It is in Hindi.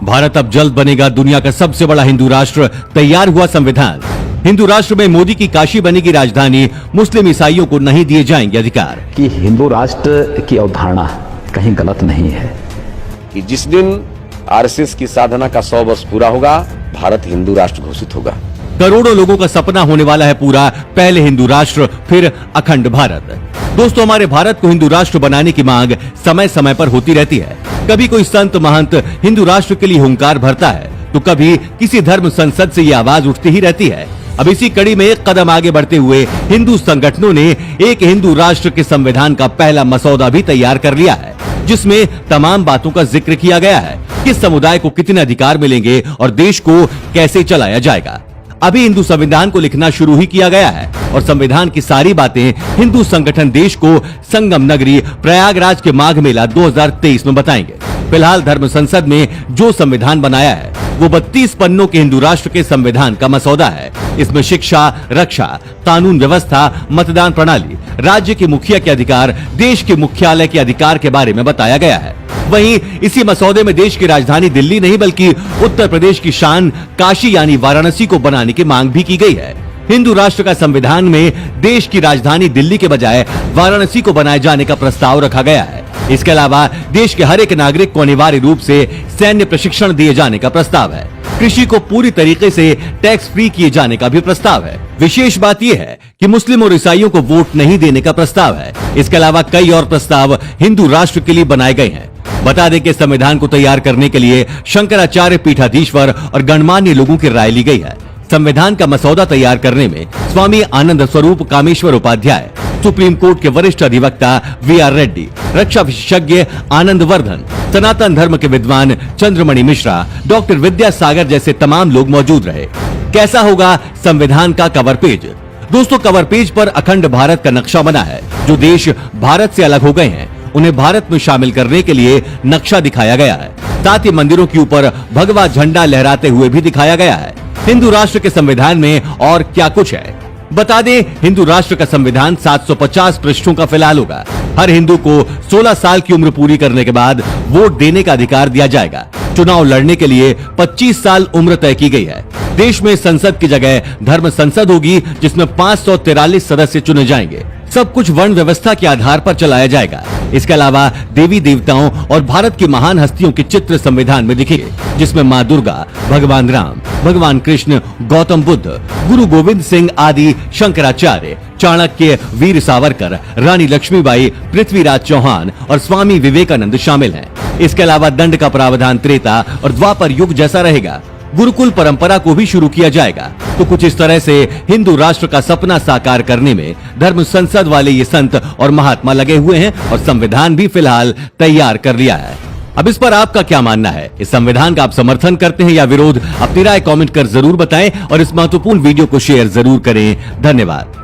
भारत अब जल्द बनेगा दुनिया का सबसे बड़ा हिंदू राष्ट्र, तैयार हुआ संविधान। हिंदू राष्ट्र में मोदी की काशी बनेगी राजधानी, मुस्लिम ईसाइयों को नहीं दिए जाएंगे अधिकार। कि हिंदू राष्ट्र की अवधारणा कहीं गलत नहीं है कि जिस दिन आरएसएस की साधना का 100 वर्ष पूरा होगा, भारत हिंदू राष्ट्र घोषित होगा। करोड़ों लोगों का सपना होने वाला है पूरा, पहले हिंदू राष्ट्र फिर अखंड भारत। दोस्तों, हमारे भारत को हिंदू राष्ट्र बनाने की मांग समय समय पर होती रहती है। कभी कोई संत महंत हिंदू राष्ट्र के लिए हुंकार भरता है, तो कभी किसी धर्म संसद से ये आवाज उठती ही रहती है। अब इसी कड़ी में एक कदम आगे बढ़ते हुए हिंदू संगठनों ने एक हिंदू राष्ट्र के संविधान का पहला मसौदा भी तैयार कर लिया है, जिसमें तमाम बातों का जिक्र किया गया है। किस समुदाय को कितने अधिकार मिलेंगे और देश को कैसे चलाया जाएगा। अभी हिंदू संविधान को लिखना शुरू ही किया गया है और संविधान की सारी बातें हिंदू संगठन देश को संगम नगरी प्रयागराज के माघ मेला 2023 में बताएंगे। फिलहाल धर्म संसद में जो संविधान बनाया है वो 32 पन्नों के हिंदू राष्ट्र के संविधान का मसौदा है। इसमें शिक्षा, रक्षा, कानून व्यवस्था, मतदान प्रणाली, राज्य के मुखिया के अधिकार, देश के मुख्यालय के अधिकार के बारे में बताया गया है। वहीं इसी मसौदे में देश की राजधानी दिल्ली नहीं बल्कि उत्तर प्रदेश की शान काशी यानी वाराणसी को बनाने की मांग भी की गई है। हिंदू राष्ट्र का संविधान में देश की राजधानी दिल्ली के बजाय वाराणसी को बनाए जाने का प्रस्ताव रखा गया है। इसके अलावा देश के हर एक नागरिक को अनिवार्य रूप से सैन्य प्रशिक्षण दिए जाने का प्रस्ताव है। कृषि को पूरी तरीके से टैक्स फ्री किए जाने का भी प्रस्ताव है। विशेष बात यह है कि मुस्लिम और ईसाइयों को वोट नहीं देने का प्रस्ताव है। इसके अलावा कई और प्रस्ताव हिंदू राष्ट्र के लिए बनाए गए हैं। बता दें कि संविधान को तैयार करने के लिए शंकराचार्य पीठाधीश्वर और गणमान्य लोगों की राय ली गई है। संविधान का मसौदा तैयार करने में स्वामी आनंद स्वरूप कामेश्वर उपाध्याय, सुप्रीम कोर्ट के वरिष्ठ अधिवक्ता वी.आर. रेड्डी, रक्षा विशेषज्ञ आनंद वर्धन, सनातन धर्म के विद्वान चंद्रमणि मिश्रा, डॉक्टर विद्यासागर जैसे तमाम लोग मौजूद रहे। कैसा होगा संविधान का कवर पेज? दोस्तों, कवर पेज पर अखंड भारत का नक्शा बना है। जो देश भारत से अलग हो गए हैं उन्हें भारत में शामिल करने के लिए नक्शा दिखाया गया है। साथ ही मंदिरों के ऊपर भगवा झंडा लहराते हुए भी दिखाया गया है। हिंदू राष्ट्र के संविधान में और क्या कुछ है बता दें। हिंदू राष्ट्र का संविधान 750 पृष्ठों का फिलहाल होगा। हर हिंदू को 16 साल की उम्र पूरी करने के बाद वोट देने का अधिकार दिया जाएगा। चुनाव लड़ने के लिए 25 साल उम्र तय की गई है। देश में संसद की जगह धर्म संसद होगी, जिसमें 543 सदस्य चुने जाएंगे। सब कुछ वर्ण व्यवस्था के आधार पर चलाया जाएगा। इसके अलावा देवी देवताओं और भारत की महान हस्तियों के चित्र संविधान में दिखेंगे, जिसमें मां दुर्गा, भगवान राम, भगवान कृष्ण, गौतम बुद्ध, गुरु गोविंद सिंह आदि, शंकराचार्य, चाणक्य, वीर सावरकर, रानी लक्ष्मीबाई, पृथ्वीराज चौहान और स्वामी विवेकानंद शामिल हैं। इसके अलावा दंड का प्रावधान त्रेता और द्वापर युग जैसा रहेगा। गुरुकुल परंपरा को भी शुरू किया जाएगा। तो कुछ इस तरह से हिंदू राष्ट्र का सपना साकार करने में धर्म संसद वाले ये संत और महात्मा लगे हुए हैं और संविधान भी फिलहाल तैयार कर लिया है। अब इस पर आपका क्या मानना है? इस संविधान का आप समर्थन करते हैं या विरोध? अपनी राय कमेंट कर जरूर बताएं और इस महत्वपूर्ण वीडियो को शेयर जरूर करें। धन्यवाद।